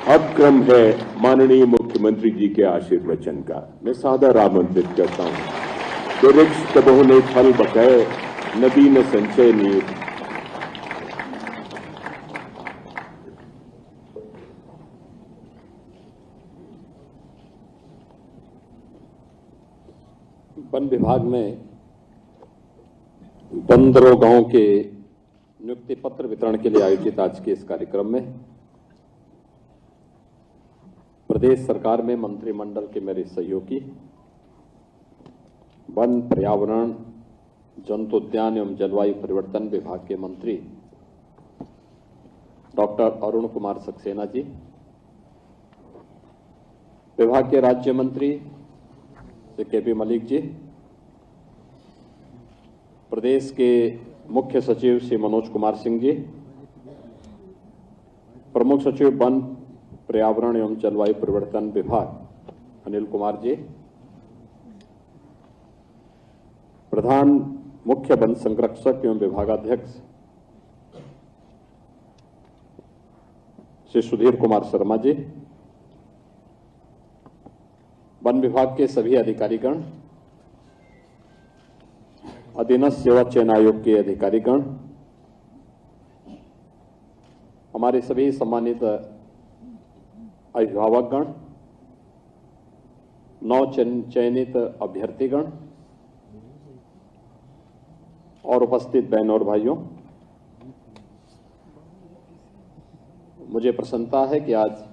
अब क्रम है माननीय मुख्यमंत्री जी के आशीर्वचन का। मैं सादर आमंत्रित करता हूं। वृक्ष कबहु ने फल बकय, नदी न संचय नीर। वन विभाग में बंदरों के नियुक्ति पत्र वितरण के लिए आयोजित आज के इस कार्यक्रम में प्रदेश सरकार में मंत्रिमंडल के मेरे सहयोगी, वन, पर्यावरण, जंतु उद्यान एवं जलवायु परिवर्तन विभाग के मंत्री डॉक्टर अरुण कुमार सक्सेना जी, विभाग के राज्य मंत्री श्री के.पी. मलिक जी, प्रदेश के मुख्य सचिव श्री मनोज कुमार सिंह जी, प्रमुख सचिव वन, पर्यावरण एवं जलवायु परिवर्तन विभाग अनिल कुमार जी, प्रधान मुख्य वन संरक्षक एवं विभागाध्यक्ष श्री सुधीर कुमार शर्मा जी, वन विभाग के सभी अधिकारीगण, अधीनस्थ सेवा चयन आयोग के अधिकारीगण, हमारे सभी सम्मानित अभिभावकगण, नव चयनित अभ्यर्थीगण और उपस्थित बहनों और भाइयों, मुझे प्रसन्नता है कि आज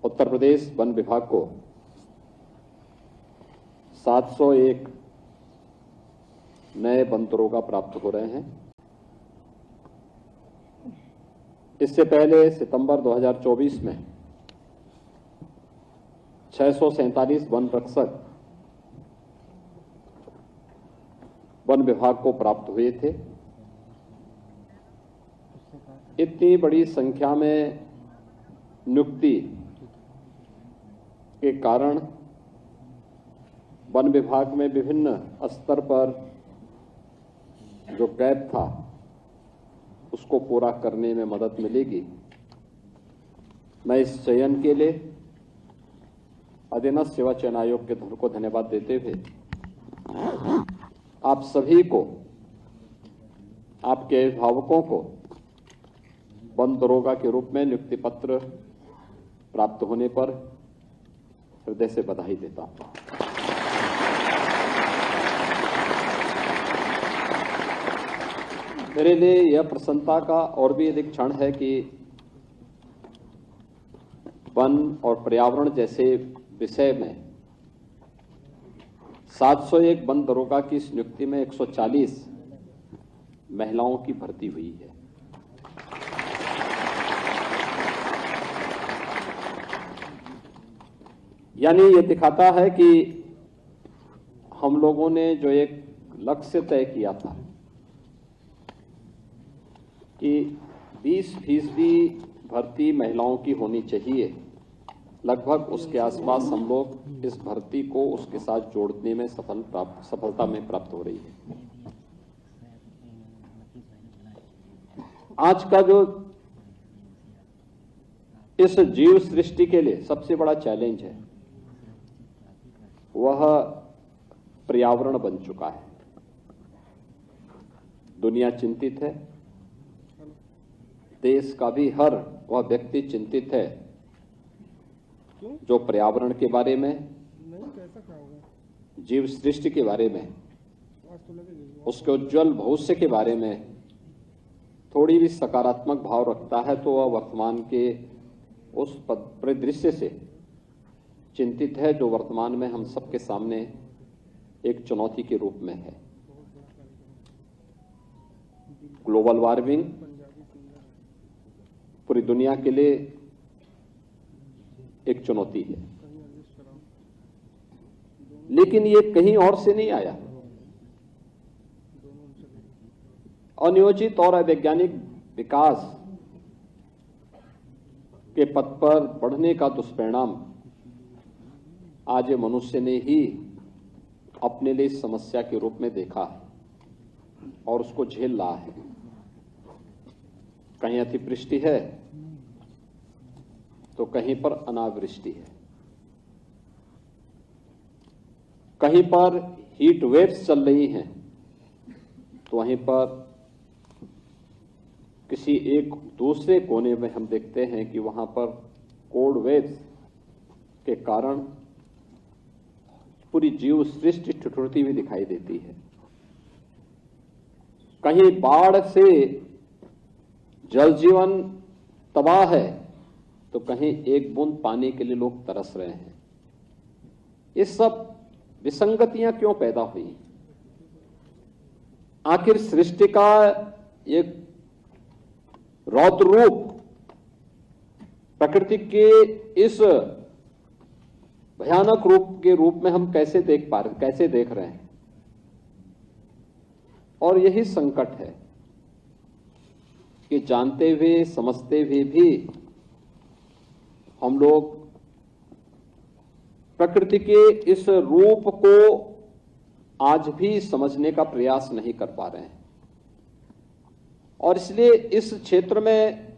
उत्तर प्रदेश वन विभाग को 701 नए वन दरोगा प्राप्त हो रहे हैं। इससे पहले सितंबर 2024 में 647 वन रक्षक वन विभाग को प्राप्त हुए थे। इतनी बड़ी संख्या में नियुक्ति के कारण वन विभाग में विभिन्न स्तर पर जो गैप था उसको पूरा करने में मदद मिलेगी। मैं इस चयन के लिए अधीनस्थ सेवा चयन आयोग के को धन्यवाद देते हुए आप सभी को, आपके अभिभावकों को वन दरोगा के रूप में नियुक्ति पत्र प्राप्त होने पर हृदय से बधाई देता हूं। मेरे लिए यह प्रसन्नता का और भी अधिक क्षण है कि वन और पर्यावरण जैसे विषय में 701 वन दरोगा की इस नियुक्ति में 140 महिलाओं की भर्ती हुई है। यानी ये दिखाता है कि हम लोगों ने जो एक लक्ष्य तय किया था कि 20% भर्ती महिलाओं की होनी चाहिए, लगभग उसके आसपास हम लोग इस भर्ती को उसके साथ जोड़ने में सफलता में प्राप्त हो रही है। आज का जो इस जीव सृष्टि के लिए सबसे बड़ा चैलेंज है वह पर्यावरण बन चुका है। दुनिया चिंतित है, देश का भी हर वह व्यक्ति चिंतित है जो पर्यावरण के बारे में, जीव सृष्टि के बारे में, उसके उज्जवल भविष्य के बारे में थोड़ी भी सकारात्मक भाव रखता है तो वह वर्तमान के उस परिदृश्य से चिंतित है जो वर्तमान में हम सबके सामने एक चुनौती के रूप में है। ग्लोबल वार्मिंग पूरी दुनिया के लिए एक चुनौती है, लेकिन ये कहीं और से नहीं आया। अनियोजित और अवैज्ञानिक विकास के पथ पर बढ़ने का दुष्परिणाम आज मनुष्य ने ही अपने लिए समस्या के रूप में देखा है और उसको झेल रहा है। कहीं अतिवृष्टि है, तो कहीं पर अनावृष्टि है, कहीं पर हीट वेव्स चल रही हैं, तो वहीं पर किसी एक दूसरे कोने में हम देखते हैं कि वहां पर कोल्ड वेव्स के कारण पूरी जीव सृष्टि ठिठुरती हुई दिखाई देती है। कहीं बाढ़ से जल जीवन तबाह है, तो कहीं एक बूंद पानी के लिए लोग तरस रहे हैं। ये सब विसंगतियां क्यों पैदा हुई? आखिर सृष्टि का एक रौद्र रूप प्रकृति के इस भयानक रूप के रूप में हम कैसे देख रहे हैं? और यही संकट है कि जानते हुए समझते हुए भी हम लोग प्रकृति के इस रूप को आज भी समझने का प्रयास नहीं कर पा रहे हैं। और इसलिए इस क्षेत्र में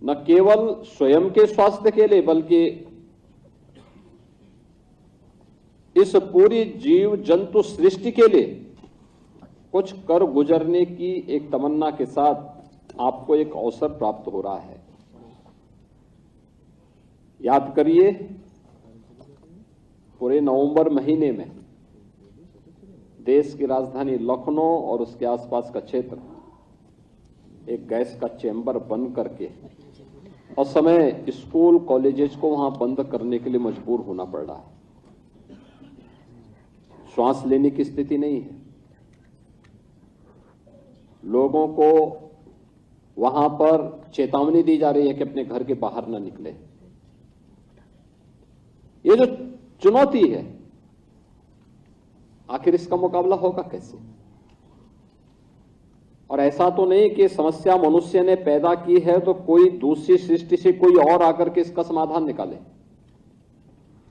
न केवल स्वयं के स्वास्थ्य के लिए, बल्कि इस पूरी जीव जंतु सृष्टि के लिए कुछ कर गुजरने की एक तमन्ना के साथ आपको एक अवसर प्राप्त हो रहा है। याद करिए, पूरे नवंबर महीने में देश की राजधानी लखनऊ और उसके आसपास का क्षेत्र एक गैस का चैम्बर बंद करके और समय स्कूल कॉलेजेस को वहां बंद करने के लिए मजबूर होना पड़ रहा है। श्वास लेने की स्थिति नहीं है। लोगों को वहां पर चेतावनी दी जा रही है कि अपने घर के बाहर न निकले। ये जो चुनौती है, आखिर इसका मुकाबला होगा कैसे? और ऐसा तो नहीं कि समस्या मनुष्य ने पैदा की है तो कोई दूसरी सृष्टि से कोई और आकर के इसका समाधान निकाले।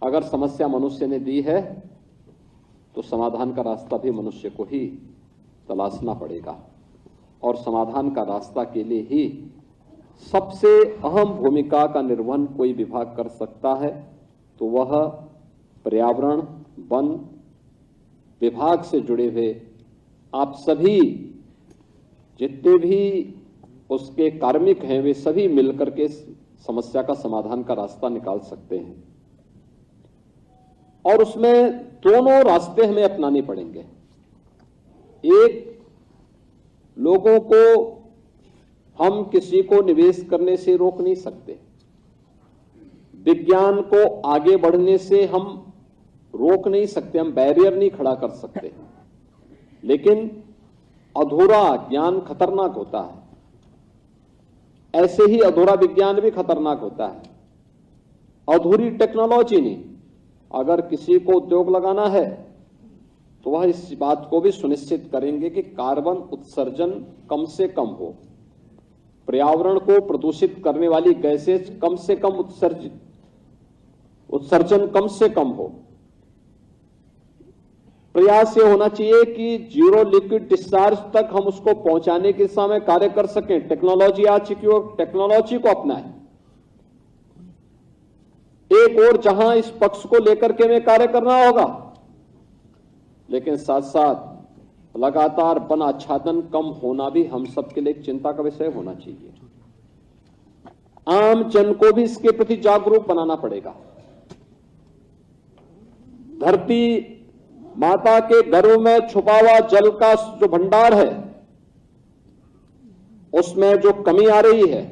अगर समस्या मनुष्य ने दी है तो समाधान का रास्ता भी मनुष्य को ही तलाशना पड़ेगा। और समाधान का रास्ता के लिए ही सबसे अहम भूमिका का निर्वहन कोई विभाग कर सकता है, तो वह पर्यावरण वन विभाग से जुड़े हुए आप सभी जितने भी उसके कार्मिक हैं, वे सभी मिलकर के समस्या का समाधान का रास्ता निकाल सकते हैं। और उसमें दोनों रास्ते हमें अपनाने पड़ेंगे। एक, लोगों को हम किसी को निवेश करने से रोक नहीं सकते, विज्ञान को आगे बढ़ने से हम रोक नहीं सकते, हम बैरियर नहीं खड़ा कर सकते, लेकिन अधूरा ज्ञान खतरनाक होता है। ऐसे ही अधूरा विज्ञान भी खतरनाक होता है। अधूरी टेक्नोलॉजी नहीं, अगर किसी को उद्योग लगाना है तो वह इस बात को भी सुनिश्चित करेंगे कि कार्बन उत्सर्जन कम से कम हो, पर्यावरण को प्रदूषित करने वाली गैसेज कम से कम उत्सर्जन कम से कम हो। प्रयास ये होना चाहिए कि जीरो लिक्विड डिस्चार्ज तक हम उसको पहुंचाने के दिशा में कार्य कर सकें। टेक्नोलॉजी आ चुकी हो, टेक्नोलॉजी को अपनाएं। एक और जहां इस पक्ष को लेकर के हमें कार्य करना होगा, लेकिन साथ साथ लगातार वन आच्छादन कम होना भी हम सबके लिए एक चिंता का विषय होना चाहिए। आम जन को भी इसके प्रति जागरूक बनाना पड़ेगा। धरती माता के गर्भ में छुपा हुआ जल का जो भंडार है, उसमें जो कमी आ रही है,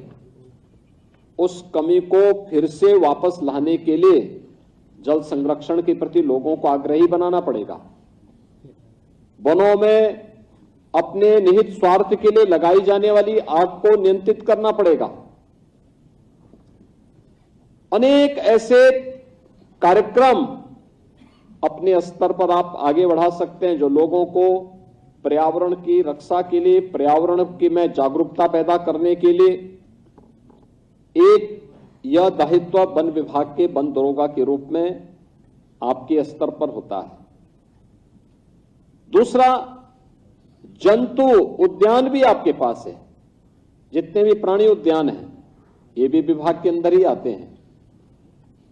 उस कमी को फिर से वापस लाने के लिए जल संरक्षण के प्रति लोगों को आग्रही बनाना पड़ेगा। वनों में अपने निहित स्वार्थ के लिए लगाई जाने वाली आग को नियंत्रित करना पड़ेगा। अनेक ऐसे कार्यक्रम अपने स्तर पर आप आगे बढ़ा सकते हैं जो लोगों को पर्यावरण की रक्षा के लिए, पर्यावरण की में जागरूकता पैदा करने के लिए एक यह दायित्व वन विभाग के वन दरोगा के रूप में आपके स्तर पर होता है। दूसरा, जंतु उद्यान भी आपके पास है। जितने भी प्राणी उद्यान हैं ये भी विभाग के अंदर ही आते हैं।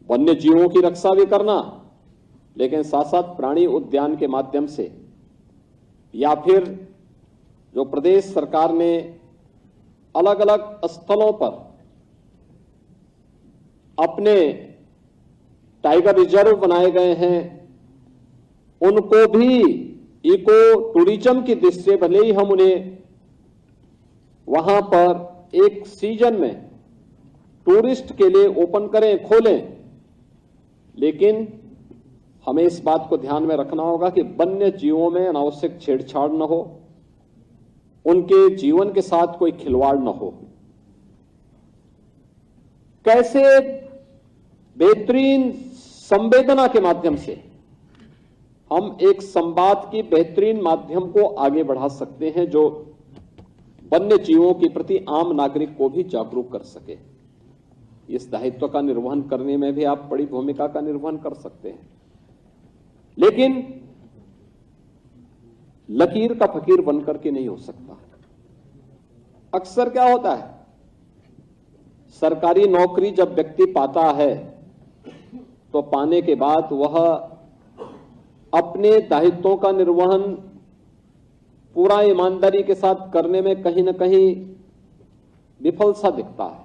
वन्य जीवों की रक्षा भी करना, लेकिन साथ साथ प्राणी उद्यान के माध्यम से या फिर जो प्रदेश सरकार ने अलग अलग स्थलों पर अपने टाइगर रिजर्व बनाए गए हैं, उनको भी इको टूरिज्म की दृष्टि से भले ही हम उन्हें वहां पर एक सीजन में टूरिस्ट के लिए ओपन करें, खोलें, लेकिन हमें इस बात को ध्यान में रखना होगा कि वन्य जीवों में अनावश्यक छेड़छाड़ न हो, उनके जीवन के साथ कोई खिलवाड़ न हो। कैसे बेहतरीन संवेदना के माध्यम से हम एक संवाद की बेहतरीन माध्यम को आगे बढ़ा सकते हैं जो वन्य जीवों के प्रति आम नागरिक को भी जागरूक कर सके। इस दायित्व का निर्वहन करने में भी आप बड़ी भूमिका का निर्वहन कर सकते हैं, लेकिन लकीर का फकीर बनकर के नहीं हो सकता। अक्सर क्या होता है, सरकारी नौकरी जब व्यक्ति पाता है तो पाने के बाद वह अपने दायित्वों का निर्वहन पूरा ईमानदारी के साथ करने में कहीं न कहीं विफल सा दिखता है,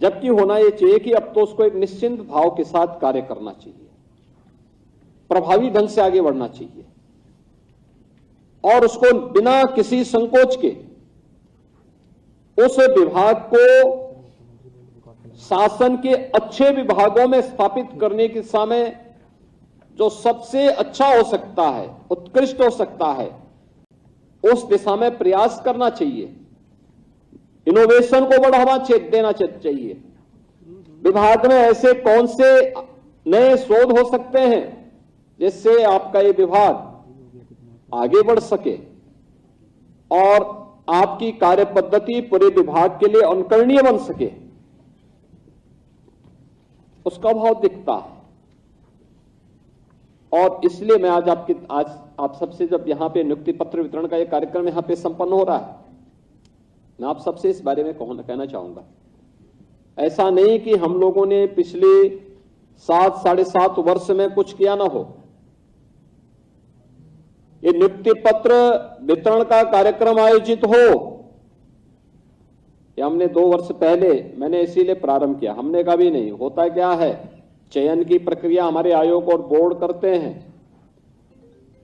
जबकि होना यह चाहिए कि अब तो उसको एक निश्चिंत भाव के साथ कार्य करना चाहिए, प्रभावी ढंग से आगे बढ़ना चाहिए और उसको बिना किसी संकोच के उस विभाग को शासन के अच्छे विभागों में स्थापित करने की दिशा में जो सबसे अच्छा हो सकता है, उत्कृष्ट हो सकता है, उस दिशा में प्रयास करना चाहिए। इनोवेशन को बढ़ावा देना चाहिए। विभाग में ऐसे कौन से नए शोध हो सकते हैं जिससे आपका ये विभाग आगे बढ़ सके और आपकी कार्य पद्धति पूरे विभाग के लिए अनुकरणीय बन सके, उसका भाव दिखता है। और इसलिए मैं आज आप सबसे, जब यहां पे नियुक्ति पत्र वितरण का एक कार्यक्रम यहां पे संपन्न हो रहा है, मैं आप सबसे इस बारे में कहना चाहूंगा, ऐसा नहीं कि हम लोगों ने पिछले 7-7.5 वर्ष में कुछ किया ना हो। ये नियुक्ति पत्र वितरण का कार्यक्रम आयोजित हो, ये हमने 2 वर्ष पहले मैंने इसीलिए प्रारंभ किया। हमने कहा भी नहीं, होता क्या है, चयन की प्रक्रिया हमारे आयोग और बोर्ड करते हैं,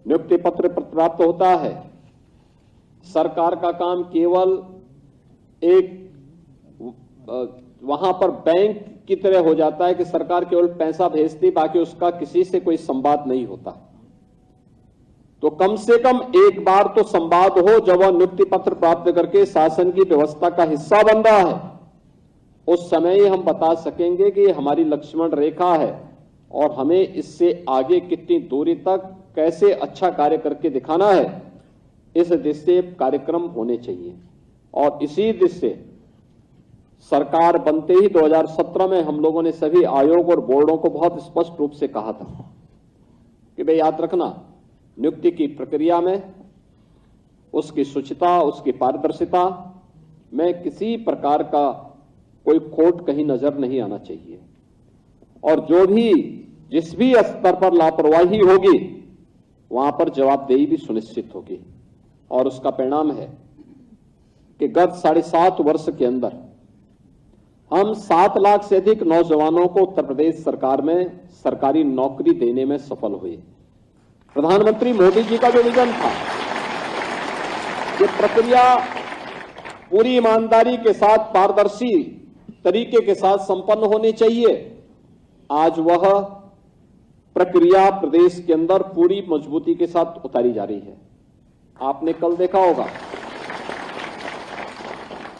नियुक्ति पत्र प्राप्त होता है। सरकार का काम केवल एक वहां पर बैंक की तरह हो जाता है कि सरकार केवल पैसा भेजती, बाकी उसका किसी से कोई संवाद नहीं होता। तो कम से कम एक बार तो संवाद हो, जब वह नियुक्ति पत्र प्राप्त करके शासन की व्यवस्था का हिस्सा बन रहा है, उस समय ही हम बता सकेंगे कि हमारी लक्ष्मण रेखा है और हमें इससे आगे कितनी दूरी तक कैसे अच्छा कार्य करके दिखाना है। इस दृष्टि से कार्यक्रम होने चाहिए और इसी दृष्टि से सरकार बनते ही 2017 में हम लोगों ने सभी आयोग और बोर्डों को बहुत स्पष्ट रूप से कहा था कि भाई याद रखना, नियुक्ति की प्रक्रिया में उसकी शुचिता, उसकी पारदर्शिता में किसी प्रकार का कोई खोट कहीं नजर नहीं आना चाहिए और जो भी जिस भी स्तर पर लापरवाही होगी वहां पर जवाबदेही भी सुनिश्चित होगी। और उसका परिणाम है कि गत 7.5 वर्ष के अंदर हम 7 लाख से अधिक नौजवानों को उत्तर प्रदेश सरकार में सरकारी नौकरी देने में सफल हुए। प्रधानमंत्री मोदी जी का जो विजन था, ये प्रक्रिया पूरी ईमानदारी के साथ, पारदर्शी तरीके के साथ संपन्न होनी चाहिए, आज वह प्रक्रिया प्रदेश के अंदर पूरी मजबूती के साथ उतारी जा रही है। आपने कल देखा होगा,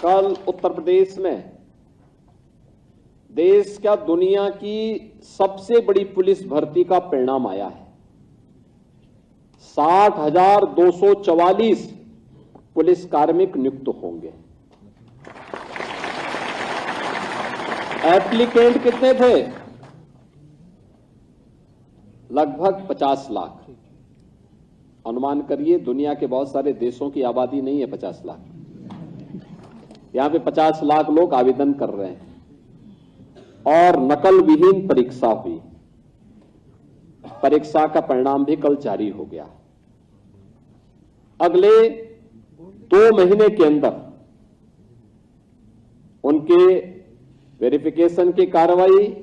कल उत्तर प्रदेश में देश क्या दुनिया की सबसे बड़ी पुलिस भर्ती का परिणाम आया है। 60,244 पुलिस कार्मिक नियुक्त होंगे। एप्लीकेंट कितने थे? लगभग 50 लाख। अनुमान करिए, दुनिया के बहुत सारे देशों की आबादी नहीं है 50 लाख। यहां पे 50 लाख लोग आवेदन कर रहे हैं और नकल विहीन परीक्षा हुई। परीक्षा का परिणाम भी कल जारी हो गया। अगले 2 महीने के अंदर उनके वेरिफिकेशन की कार्रवाई,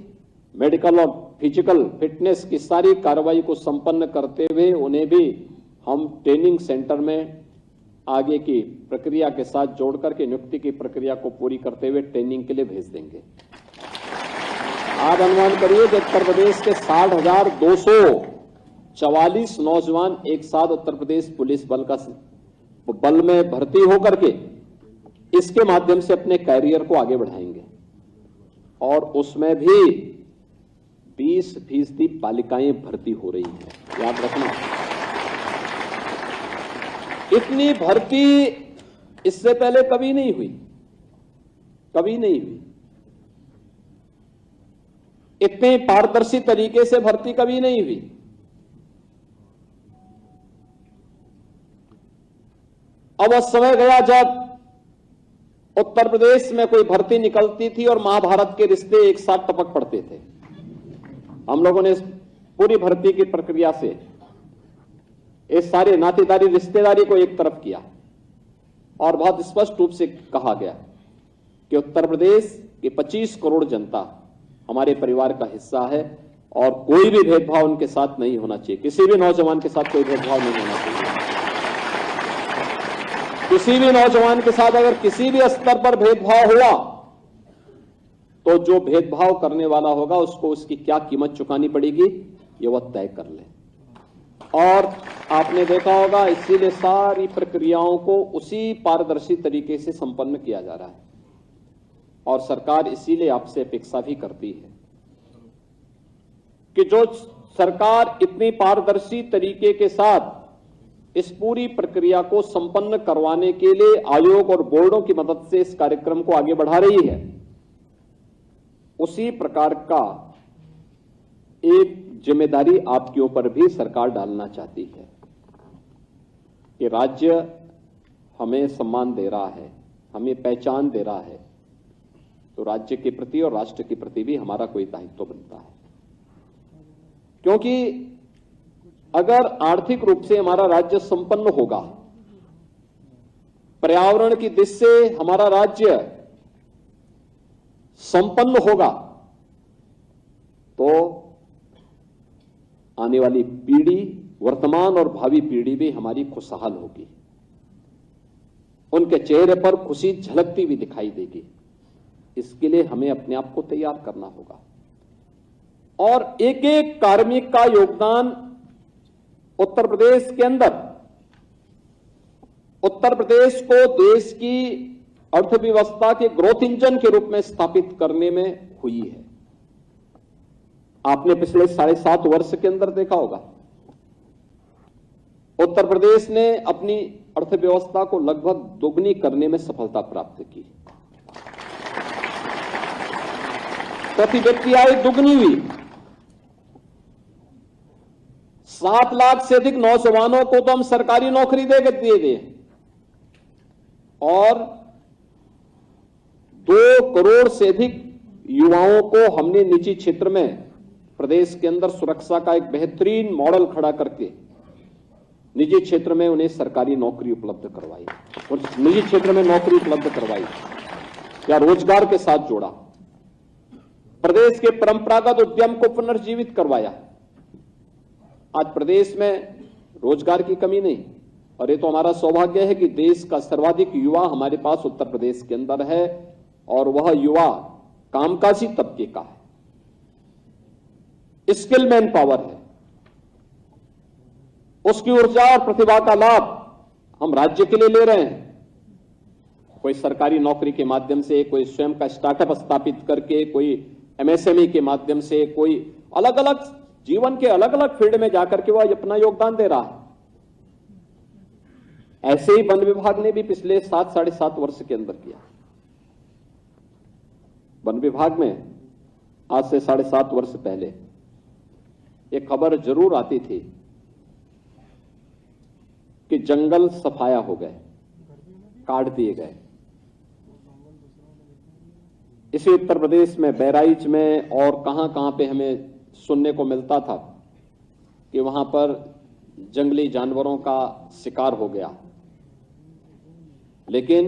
मेडिकल और फिजिकल फिटनेस की सारी कार्रवाई को संपन्न करते हुए उन्हें भी हम ट्रेनिंग सेंटर में आगे की प्रक्रिया के साथ जोड़कर के नियुक्ति की प्रक्रिया को पूरी करते हुए ट्रेनिंग के लिए भेज देंगे। आप अनुमान करिए कि उत्तर प्रदेश के 60,244 नौजवान एक साथ उत्तर प्रदेश पुलिस बल में भर्ती होकर के इसके माध्यम से अपने कैरियर को आगे बढ़ाएंगे और उसमें भी 20% बालिकाएं भर्ती हो रही हैं। याद रखना, इतनी भर्ती इससे पहले कभी नहीं हुई, कभी नहीं हुई। इतने पारदर्शी तरीके से भर्ती कभी नहीं हुई। अब वह समय गया जब उत्तर प्रदेश में कोई भर्ती निकलती थी और महाभारत के रिश्ते एक साथ टपक पड़ते थे। हम लोगों ने इस पूरी भर्ती की प्रक्रिया से इस सारे नातेदारी रिश्तेदारी को एक तरफ किया और बहुत स्पष्ट रूप से कहा गया कि उत्तर प्रदेश की 25 करोड़ जनता हमारे परिवार का हिस्सा है और कोई भी भेदभाव उनके साथ नहीं होना चाहिए। किसी भी नौजवान के साथ कोई भेदभाव नहीं होना चाहिए। किसी भी नौजवान के साथ अगर किसी भी स्तर पर भेदभाव हुआ तो जो भेदभाव करने वाला होगा उसको उसकी क्या कीमत चुकानी पड़ेगी ये वह तय कर ले। और आपने देखा होगा इसीलिए सारी प्रक्रियाओं को उसी पारदर्शी तरीके से संपन्न किया जा रहा है और सरकार इसीलिए आपसे अपेक्षा भी करती है कि जो सरकार इतनी पारदर्शी तरीके के साथ इस पूरी प्रक्रिया को संपन्न करवाने के लिए आयोग और बोर्डों की मदद से इस कार्यक्रम को आगे बढ़ा रही है, उसी प्रकार का एक जिम्मेदारी आपके ऊपर भी सरकार डालना चाहती है कि राज्य हमें सम्मान दे रहा है, हमें पहचान दे रहा है, तो राज्य के प्रति और राष्ट्र के प्रति भी हमारा कोई दायित्व बनता है। क्योंकि अगर आर्थिक रूप से हमारा राज्य संपन्न होगा, पर्यावरण की दृष्टि से हमारा राज्य संपन्न होगा, तो आने वाली पीढ़ी, वर्तमान और भावी पीढ़ी भी हमारी खुशहाल होगी, उनके चेहरे पर खुशी झलकती भी दिखाई देगी। इसके लिए हमें अपने आप को तैयार करना होगा और एक एक कार्मिक का योगदान उत्तर प्रदेश के अंदर, उत्तर प्रदेश को देश की अर्थव्यवस्था के ग्रोथ इंजन के रूप में स्थापित करने में हुई है। आपने पिछले 7.5 वर्ष के अंदर देखा होगा उत्तर प्रदेश ने अपनी अर्थव्यवस्था को लगभग दोगुनी करने में सफलता प्राप्त की। प्रति व्यक्ति आय दुगनी हुई। 7 लाख से अधिक नौजवानों को तो हम सरकारी नौकरी दे दिए और 2 करोड़ से अधिक युवाओं को हमने निजी क्षेत्र में प्रदेश के अंदर सुरक्षा का एक बेहतरीन मॉडल खड़ा करके निजी क्षेत्र में उन्हें सरकारी नौकरी उपलब्ध करवाई और निजी क्षेत्र में नौकरी उपलब्ध करवाई या रोजगार के साथ जोड़ा। प्रदेश के परंपरागत उद्यम को पुनर्जीवित करवाया। आज प्रदेश में रोजगार की कमी नहीं और ये तो हमारा सौभाग्य है कि देश का सर्वाधिक युवा हमारे पास उत्तर प्रदेश के अंदर है और वह युवा कामकाजी तबके का है, स्किल मैन पावर है। उसकी ऊर्जा और प्रतिभा का लाभ हम राज्य के लिए ले रहे हैं। कोई सरकारी नौकरी के माध्यम से, कोई स्वयं का स्टार्टअप स्थापित करके, कोई एमएसएमई के माध्यम से, कोई अलग अलग जीवन के अलग अलग फील्ड में जाकर के वह अपना योगदान दे रहा है। ऐसे ही वन विभाग ने भी पिछले 7-7.5 वर्ष के अंदर किया। वन विभाग में आज से 7.5 वर्ष पहले एक खबर जरूर आती थी कि जंगल सफाया हो गए, काट दिए गए। इसी उत्तर प्रदेश में बहराइच में और कहां पे हमें सुनने को मिलता था कि वहां पर जंगली जानवरों का शिकार हो गया, लेकिन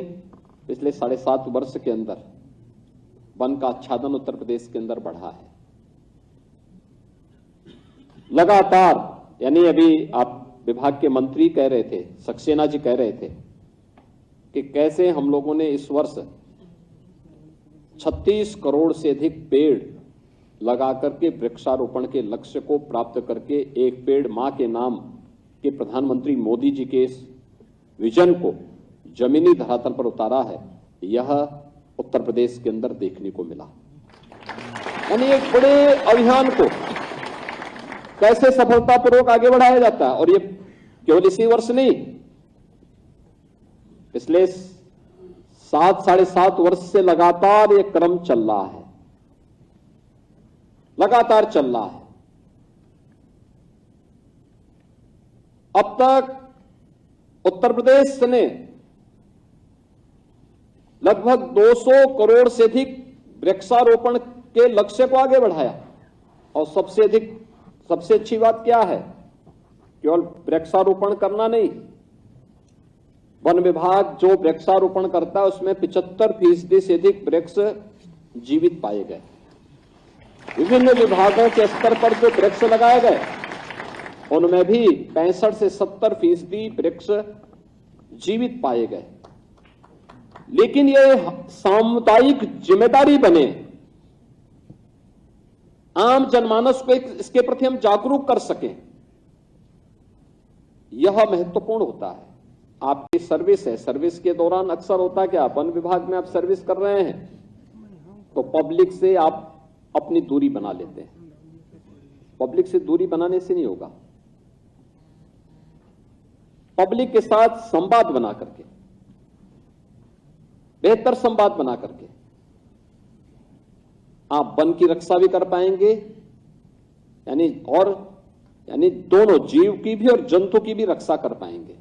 पिछले 7.5 वर्ष के अंदर वन का आच्छादन उत्तर प्रदेश के अंदर बढ़ा है लगातार। यानी अभी आप विभाग के मंत्री कह रहे थे, सक्सेना जी कह रहे थे कि कैसे हम लोगों ने इस वर्ष 36 करोड़ से अधिक पेड़ लगा करके वृक्षारोपण के लक्ष्य को प्राप्त करके एक पेड़ मां के नाम के प्रधानमंत्री मोदी जी के इस विजन को जमीनी धरातल पर उतारा है। यह उत्तर प्रदेश के अंदर देखने को मिला। यानी एक बड़े अभियान को कैसे सफलतापूर्वक आगे बढ़ाया जाता है, और ये केवल इसी वर्ष नहीं, पिछले 7-7.5 वर्ष से लगातार ये क्रम चल रहा है, लगातार चल रहा है। अब तक उत्तर प्रदेश ने लगभग 200 करोड़ से अधिक वृक्षारोपण के लक्ष्य को आगे बढ़ाया। और सबसे अच्छी बात क्या है, केवल वृक्षारोपण करना नहीं, वन विभाग जो वृक्षारोपण करता है उसमें 75% से अधिक वृक्ष जीवित पाए गए। विभिन्न विभागों के स्तर पर जो वृक्ष लगाए गए उनमें भी 65 से 70% वृक्ष जीवित पाए गए। लेकिन ये सामुदायिक जिम्मेदारी बने, आम जनमानस को इसके प्रति हम जागरूक कर सकें, यह महत्वपूर्ण होता है। आपकी सर्विस है, सर्विस के दौरान अक्सर होता है कि आप वन विभाग में आप सर्विस कर रहे हैं तो पब्लिक से आप अपनी दूरी बना लेते हैं। पब्लिक से दूरी बनाने से नहीं होगा, पब्लिक के साथ संवाद बना करके, बेहतर संवाद बना करके आप वन की रक्षा भी कर पाएंगे, यानी दोनों जीव की भी और जंतु की भी रक्षा कर पाएंगे।